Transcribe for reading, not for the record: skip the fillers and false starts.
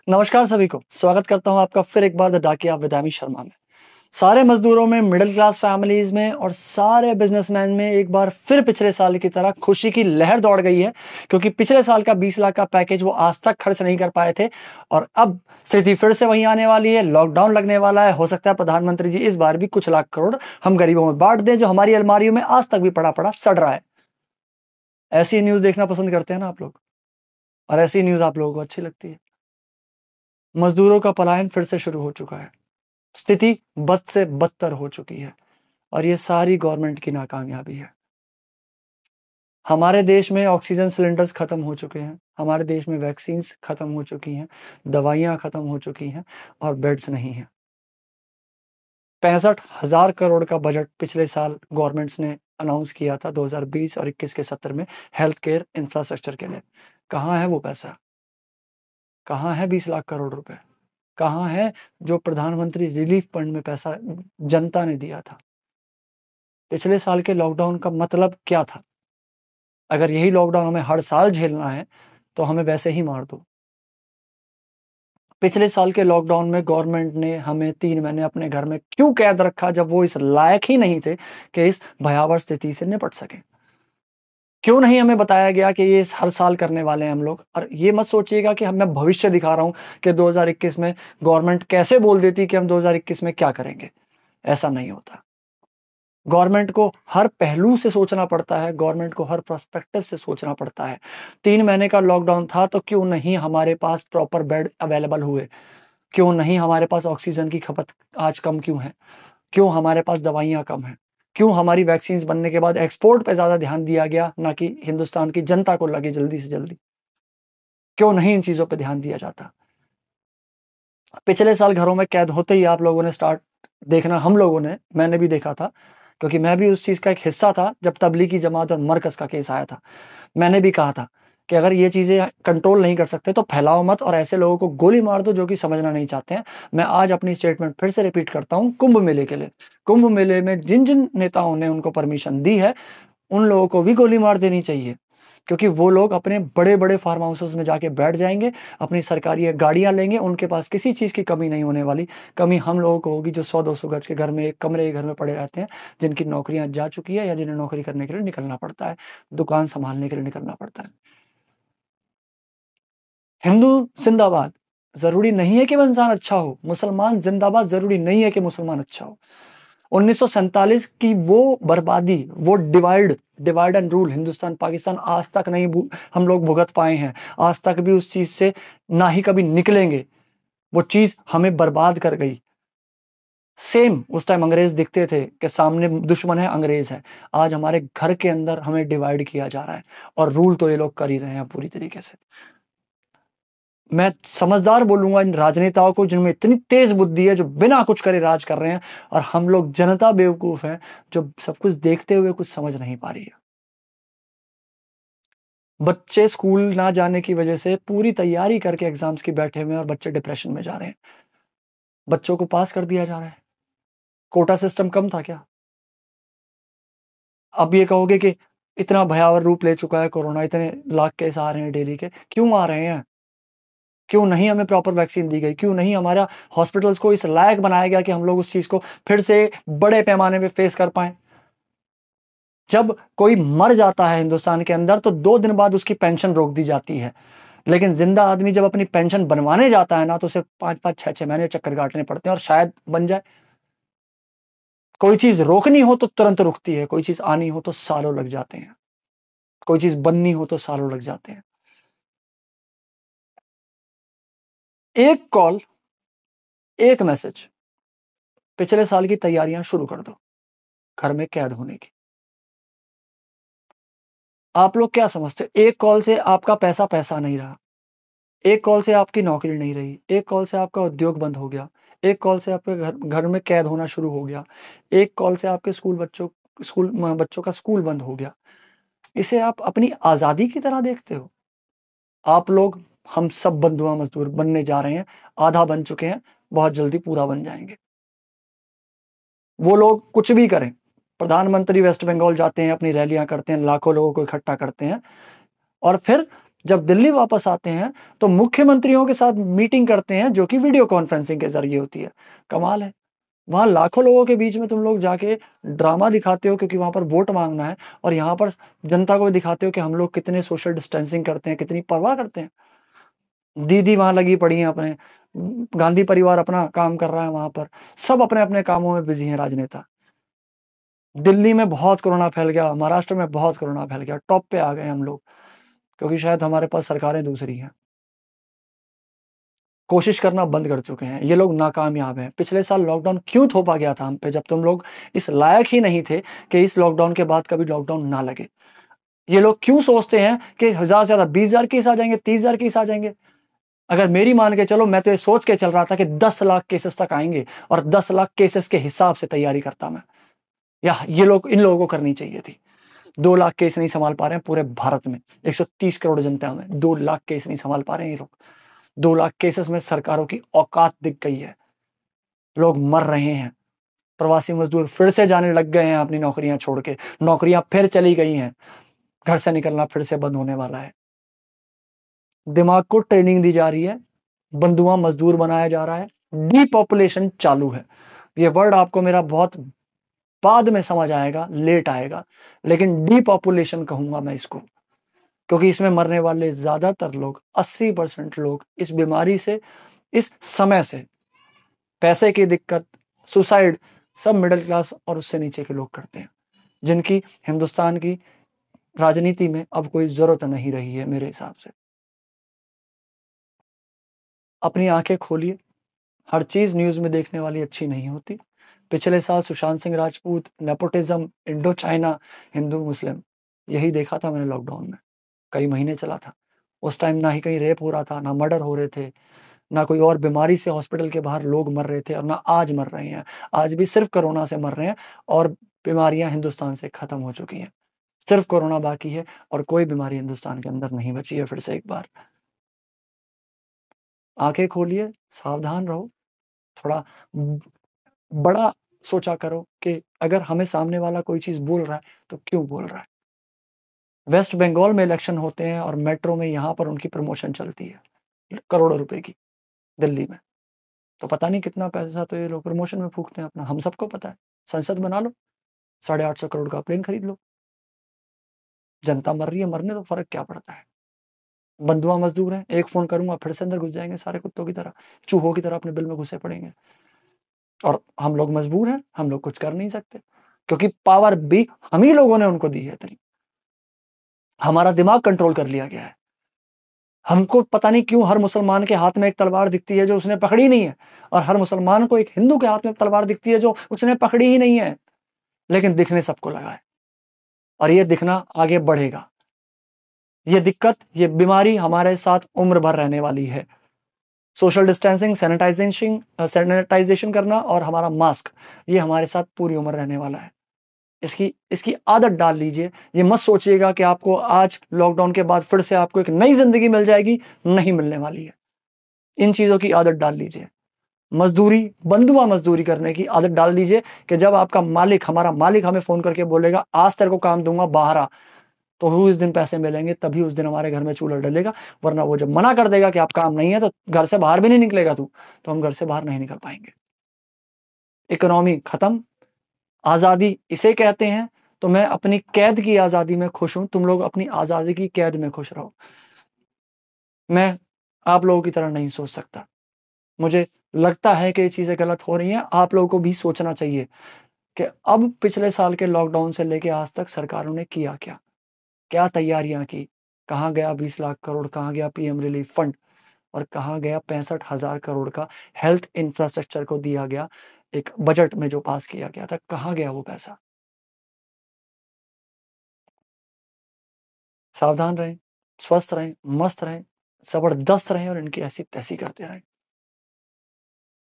नमस्कार सभी को, स्वागत करता हूं आपका फिर एक बार द डाकिया विदामी शर्मा में। सारे मजदूरों में, मिडिल क्लास फैमिलीज में और सारे बिजनेसमैन में एक बार फिर पिछले साल की तरह खुशी की लहर दौड़ गई है, क्योंकि पिछले साल का 20 लाख का पैकेज वो आज तक खर्च नहीं कर पाए थे और अब स्थिति फिर से वहीं आने वाली है। लॉकडाउन लगने वाला है, हो सकता है प्रधानमंत्री जी इस बार भी कुछ लाख करोड़ हम गरीबों में बांट दें, जो हमारी अलमारियों में आज तक भी पड़ा पड़ा सड़ रहा है। ऐसी न्यूज देखना पसंद करते हैं ना आप लोग, और ऐसी न्यूज आप लोगों को अच्छी लगती है। मजदूरों का पलायन फिर से शुरू हो चुका है, स्थिति बद से बदतर हो चुकी है और ये सारी गवर्नमेंट की नाकामयाबी है। हमारे देश में ऑक्सीजन सिलेंडर्स खत्म हो चुके हैं, हमारे देश में वैक्सीन खत्म हो चुकी हैं, दवाइयां खत्म हो चुकी हैं और बेड्स नहीं हैं। 65,000 करोड़ का बजट पिछले साल गवर्नमेंट्स ने अनाउंस किया था 2020 और 21 के सत्र में हेल्थ केयर इंफ्रास्ट्रक्चर के लिए। कहाँ है वो पैसा? कहाँ है 20 लाख करोड़ रुपए? कहाँ है जो प्रधानमंत्री रिलीफ फंड में पैसा जनता ने दिया था? पिछले साल के लॉकडाउन का मतलब क्या था? अगर यही लॉकडाउन हमें हर साल झेलना है तो हमें वैसे ही मार दो। पिछले साल के लॉकडाउन में गवर्नमेंट ने हमें 3 महीने अपने घर में क्यों कैद रखा, जब वो इस लायक ही नहीं थे कि इस भयावह स्थिति से निपट सके? क्यों नहीं हमें बताया गया कि ये हर साल करने वाले हैं हम लोग? और ये मत सोचिएगा कि मैं भविष्य दिखा रहा हूं कि 2021 में गवर्नमेंट कैसे बोल देती कि हम 2021 में क्या करेंगे। ऐसा नहीं होता। गवर्नमेंट को हर पहलू से सोचना पड़ता है, गवर्नमेंट को हर पर्सपेक्टिव से सोचना पड़ता है। 3 महीने का लॉकडाउन था तो क्यों नहीं हमारे पास प्रॉपर बेड अवेलेबल हुए? क्यों नहीं हमारे पास ऑक्सीजन की खपत आज कम क्यों है? क्यों हमारे पास दवाइयाँ कम हैं? क्यों हमारी वैक्सीन्स बनने के बाद एक्सपोर्ट पे ज़्यादा ध्यान दिया गया, ना कि हिंदुस्तान की जनता को लगे जल्दी से जल्दी? क्यों नहीं इन चीज़ों पे ध्यान दिया जाता? पिछले साल घरों में कैद होते ही आप लोगों ने स्टार्ट देखना, मैंने भी देखा था, क्योंकि मैं भी उस चीज़ का एक हिस्सा था जब तबलीगी जमात और मरकज़ का केस आया था। मैंने भी कहा था कि अगर ये चीज़ें कंट्रोल नहीं कर सकते तो फैलाओ मत और ऐसे लोगों को गोली मार दो जो कि समझना नहीं चाहते हैं। मैं आज अपनी स्टेटमेंट फिर से रिपीट करता हूँ, कुंभ मेले के लिए। कुंभ मेले में जिन-जिन नेताओं ने उनको परमिशन दी है, उन लोगों को भी गोली मार देनी चाहिए, क्योंकि वो लोग अपने बड़े-बड़े फार्म हाउसेस में जाके बैठ जाएँगे, अपनी सरकारी गाड़ियाँ लेंगे, उनके पास किसी चीज़ की कमी नहीं होने वाली। कमी हम लोगों को होगी जो 100-200 गज के घर में, एक कमरे के घर में पड़े रहते हैं, जिनकी नौकरियाँ जा चुकी है या जिन्हें नौकरी करने के लिए निकलना पड़ता है, दुकान सँभालने के लिए निकलना पड़ता है। हिंदू ज़िंदाबाद, ज़रूरी नहीं है कि वो इंसान अच्छा हो। मुसलमान ज़िंदाबाद, ज़रूरी नहीं है कि मुसलमान अच्छा हो। 1947 की वो बर्बादी, वो divide and rule Hindustan Pakistan आज तक नहीं हम लोग भुगत पाए हैं। आज तक भी उस चीज़ से ना ही कभी निकलेंगे। वो चीज़ हमें बर्बाद कर गई। सेम उस टाइम अंग्रेज दिखते थे कि सामने दुश्मन है, अंग्रेज है। आज हमारे घर के अंदर हमें डिवाइड किया जा रहा है और रूल तो ये लोग कर ही रहे हैं पूरी तरीके से। मैं समझदार बोलूंगा इन राजनेताओं को जिनमें इतनी तेज बुद्धि है, जो बिना कुछ करे राज कर रहे हैं, और हम लोग जनता बेवकूफ है जो सब कुछ देखते हुए कुछ समझ नहीं पा रही है। बच्चे स्कूल ना जाने की वजह से पूरी तैयारी करके एग्जाम्स की बैठे हुए हैं और बच्चे डिप्रेशन में जा रहे हैं। बच्चों को पास कर दिया जा रहा है। कोटा सिस्टम कम था क्या? अब ये कहोगे कि इतना भयावह रूप ले चुका है कोरोना, इतने लाख केस आ रहे हैं डेली के, क्यों आ रहे हैं? क्यों नहीं हमें प्रॉपर वैक्सीन दी गई? क्यों नहीं हमारा हॉस्पिटल्स को इस लायक बनाया गया कि हम लोग उस चीज़ को फिर से बड़े पैमाने पे फेस कर पाएँ? जब कोई मर जाता है हिंदुस्तान के अंदर तो 2 दिन बाद उसकी पेंशन रोक दी जाती है। लेकिन ज़िंदा आदमी जब अपनी पेंशन बनवाने जाता है ना, तो उसे 5-5, 6-6 महीने चक्कर काटने पड़ते हैं और शायद बन जाए। कोई चीज़ रोकनी हो तो तुरंत रुकती है, कोई चीज़ आनी हो तो सालों लग जाते हैं। कोई चीज़ बननी हो तो सालों लग जाते हैं। एक कॉल, एक मैसेज, पिछले साल की तैयारियां शुरू कर दो घर में कैद होने की। आप लोग क्या समझते हो? एक कॉल से आपका पैसा नहीं रहा, एक कॉल से आपकी नौकरी नहीं रही, एक कॉल से आपका उद्योग बंद हो गया, एक कॉल से आपके घर में कैद होना शुरू हो गया, एक कॉल से आपके बच्चों का स्कूल बंद हो गया। इसे आप अपनी आज़ादी की तरह देखते हो? आप लोग, हम सब बंधुआ मजदूर बनने जा रहे हैं, आधा बन चुके हैं, बहुत जल्दी पूरा बन जाएँगे। वो लोग कुछ भी करें, प्रधानमंत्री वेस्ट बंगाल जाते हैं, अपनी रैलियाँ करते हैं, लाखों लोगों को इकट्ठा करते हैं और फिर जब दिल्ली वापस आते हैं तो मुख्यमंत्रियों के साथ मीटिंग करते हैं, जो कि वीडियो कॉन्फ्रेंसिंग के जरिए होती है। कमाल है। वहां लाखों लोगों के बीच में तुम लोग जाके ड्रामा दिखाते हो क्योंकि वहां पर वोट मांगना है, और यहाँ पर जनता को दिखाते हो कि हम लोग कितने सोशल डिस्टेंसिंग करते हैं, कितनी परवाह करते हैं। दीदी वहां लगी पड़ी हैं अपने, गांधी परिवार अपना काम कर रहा है वहां पर, सब अपने अपने कामों में बिजी हैं राजनेता। दिल्ली में बहुत कोरोना फैल गया, महाराष्ट्र में बहुत कोरोना फैल गया, टॉप पे आ गए हम लोग, क्योंकि शायद हमारे पास सरकारें दूसरी हैं। कोशिश करना बंद कर चुके हैं, ये लोग नाकामयाब हैं। पिछले साल लॉकडाउन क्यों थोपा गया था हम पे, जब तुम लोग इस लायक ही नहीं थे कि इस लॉकडाउन के बाद कभी लॉकडाउन ना लगे। ये लोग क्यों सोचते हैं कि 1000 से ज्यादा 20,000 केस आ जाएंगे, 30,000 केस आ जाएंगे। अगर मेरी मान के चलो, मैं तो ये सोच के चल रहा था कि 10 लाख केसेस तक आएंगे, और 10 लाख केसेस के हिसाब से तैयारी करता मैं, या ये लोग, इन लोगों को करनी चाहिए थी। 2 लाख केस नहीं संभाल पा रहे हैं पूरे भारत में, 130 करोड़ जनता में 2 लाख केस नहीं संभाल पा रहे हैं ये लोग। 2 लाख केसेस में सरकारों की औकात दिख गई है। लोग मर रहे हैं, प्रवासी मजदूर फिर से जाने लग गए हैं अपनी नौकरियां छोड़ के, नौकरियां फिर चली गई हैं, घर से निकलना फिर से बंद होने वाला है। दिमाग को ट्रेनिंग दी जा रही है, बंधुआ मजदूर बनाया जा रहा है, डीपॉपुलेशन चालू है। ये वर्ड आपको मेरा बहुत बाद में समझ आएगा, लेट आएगा, लेकिन डीपॉपुलेशन कहूंगा मैं इसको, क्योंकि इसमें मरने वाले ज्यादातर लोग, 80% लोग इस बीमारी से, इस समय से, पैसे की दिक्कत, सुसाइड, सब मिडिल क्लास और उससे नीचे के लोग करते हैं, जिनकी हिंदुस्तान की राजनीति में अब कोई जरूरत नहीं रही है मेरे हिसाब से। अपनी आंखें खोलिए, हर चीज न्यूज में देखने वाली अच्छी नहीं होती। पिछले साल Sushant Singh Rajput, nepotism, Indo China, हिंदू मुस्लिम, यही देखा था मैंने लॉकडाउन में। कई महीने चला था। उस टाइम ना ही कहीं रेप हो रहा था, ना मर्डर हो रहे थे, ना कोई और बीमारी से हॉस्पिटल के बाहर लोग मर रहे थे, और ना आज मर रहे हैं। आज भी सिर्फ कोरोना से मर रहे हैं, और बीमारियां हिंदुस्तान से खत्म हो चुकी हैं। सिर्फ कोरोना बाकी है, और कोई बीमारी हिंदुस्तान के अंदर नहीं बची है। फिर से एक बार आंखें खोलिए, सावधान रहो, थोड़ा बड़ा सोचा करो कि अगर हमें सामने वाला कोई चीज बोल रहा है तो क्यों बोल रहा है। वेस्ट बंगाल में इलेक्शन होते हैं और मेट्रो में यहाँ पर उनकी प्रमोशन चलती है करोड़ों रुपए की, दिल्ली में तो पता नहीं कितना पैसा तो ये लोग प्रमोशन में फूकते हैं अपना, हम सबको पता है। संसद बना लो, 850 करोड़ का प्लेन खरीद लो, जनता मर रही है, मरने तो फर्क क्या पड़ता है। बंधुआ मजदूर है, एक फोन करूंगा फिर से अंदर घुस जाएंगे सारे कुत्तों की तरह, चूहों की तरह अपने बिल में घुसे पड़ेंगे। और हम लोग मजबूर हैं, हम लोग कुछ कर नहीं सकते, क्योंकि पावर भी हम ही लोगों ने उनको दी है इतनी। हमारा दिमाग कंट्रोल कर लिया गया है। हमको पता नहीं क्यों हर मुसलमान के हाथ में एक तलवार दिखती है जो उसने पकड़ी नहीं है, और हर मुसलमान को एक हिंदू के हाथ में तलवार दिखती है जो उसने पकड़ी ही नहीं है, लेकिन दिखने सबको लगा है, और ये दिखना आगे बढ़ेगा। ये दिक्कत, ये बीमारी हमारे साथ उम्र भर रहने वाली है। सोशल डिस्टेंसिंग, सैनिटाइजेशन करना और हमारा मास्क, ये हमारे साथ पूरी उम्र रहने वाला है। इसकी आदत डाल लीजिए। ये मत सोचिएगा कि आपको आज लॉकडाउन के बाद फिर से आपको एक नई जिंदगी मिल जाएगी, नहीं मिलने वाली है। इन चीजों की आदत डाल लीजिए। मजदूरी, बंधुआ मजदूरी करने की आदत डाल लीजिए कि जब आपका मालिक, हमारा मालिक हमें फोन करके बोलेगा आज तेरे को काम दूंगा बाहर आ, तो उस दिन पैसे मिलेंगे, तभी उस दिन हमारे घर में चूल्हा डलेगा। वरना वो जब मना कर देगा कि आप काम नहीं है तो घर से बाहर भी नहीं निकलेगा तू, तो हम घर से बाहर नहीं निकल पाएंगे। इकोनॉमी खत्म, आजादी इसे कहते हैं। तो मैं अपनी कैद की आजादी में खुश हूं, तुम लोग अपनी आजादी की कैद में खुश रहो। मैं आप लोगों की तरह नहीं सोच सकता। मुझे लगता है कि ये चीजें गलत हो रही हैं। आप लोगों को भी सोचना चाहिए कि अब पिछले साल के लॉकडाउन से लेके आज तक सरकारों ने किया क्या, क्या तैयारियां की, कहाँ गया 20 लाख करोड़, कहाँ गया पीएम रिलीफ फंड, और कहाँ गया 65,000 करोड़ का हेल्थ इंफ्रास्ट्रक्चर को दिया गया एक बजट में जो पास किया गया था, कहाँ गया वो पैसा। सावधान रहें, स्वस्थ रहें, मस्त रहें, जबरदस्त रहें, और इनकी ऐसी तैसी करते रहें।